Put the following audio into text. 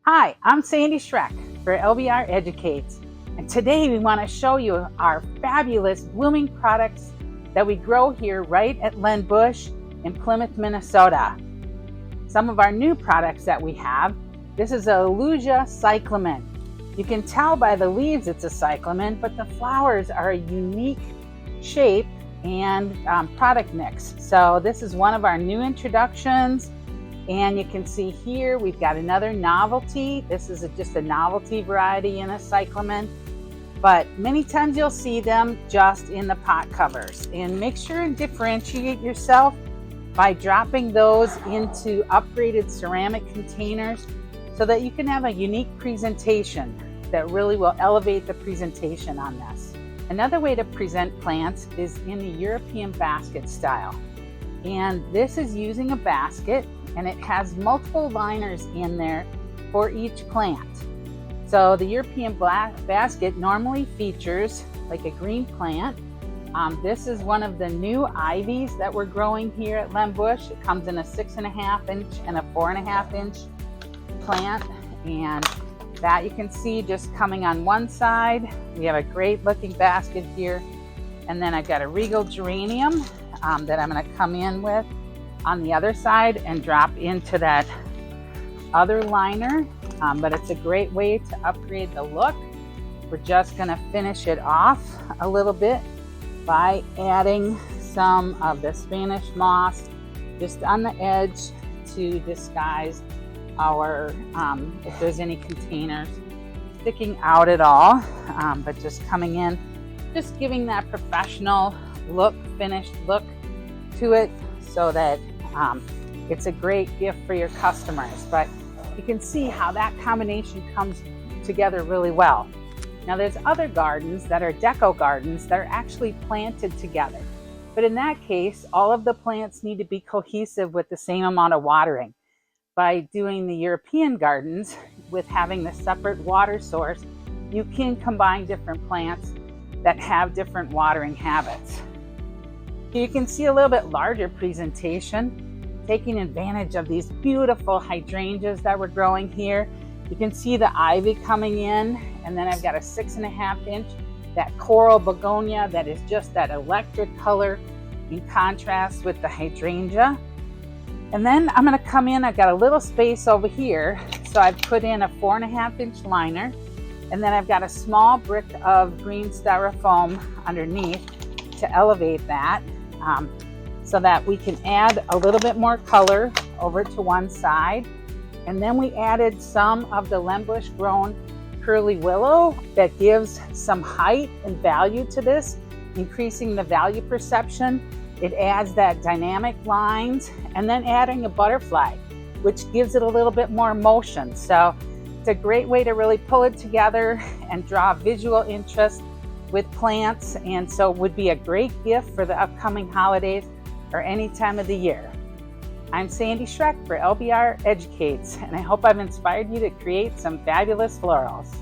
Hi, I'm Sandy Schroeck for LBR Educates, and today we want to show you our fabulous blooming products that we grow here right at Len Bush in Plymouth, Minnesota. Some of our new products that we have, this is a Alusia cyclamen. You can tell by the leaves it's a cyclamen, but the flowers are a unique shape and product mix. So this is one of our new introductions. And you can see here we've got another novelty. This is just a novelty variety in a cyclamen, but many times you'll see them just in the pot covers. And make sure and differentiate yourself by dropping those into upgraded ceramic containers so that you can have a unique presentation that really will elevate the presentation on this. Another way to present plants is in the European basket style. And this is using a basket, and it has multiple liners in there for each plant. So the European basket normally features like a green plant. This is one of the new ivies that we're growing here at Len Bush. It comes in a 6.5 inch and a 4.5 inch plant, and that you can see just coming on one side. We have a great looking basket here, and then I've got a regal geranium that I'm going to come in with on the other side and drop into that other liner, but it's a great way to upgrade the look. We're just going to finish it off a little bit by adding some of the Spanish moss just on the edge to disguise our if there's any containers sticking out at all, but just coming in, just giving that professional look, finished look to it, so that it's a great gift for your customers. But you can see how that combination comes together really well. Now there's other gardens that are deco gardens that are actually planted together, but in that case all of the plants need to be cohesive with the same amount of watering. By doing the European gardens with having the separate water source, you can combine different plants that have different watering habits. You can see a little bit larger presentation, taking advantage of these beautiful hydrangeas that we're growing here. You can see the ivy coming in, and then I've got a 6.5 inch, that coral begonia that is just that electric color in contrast with the hydrangea. And then I'm going to come in, I've got a little space over here, so I've put in a 4.5 inch liner, and then I've got a small brick of green styrofoam underneath to elevate that, so that we can add a little bit more color over to one side. And then we added some of the Len Bush grown curly willow that gives some height and value to this, increasing the value perception. It adds that dynamic lines, and then adding a butterfly, which gives it a little bit more motion. So it's a great way to really pull it together and draw visual interest with plants, and so it would be a great gift for the upcoming holidays or any time of the year. I'm Sandy Schroeck for LBR Educates, and I hope I've inspired you to create some fabulous florals.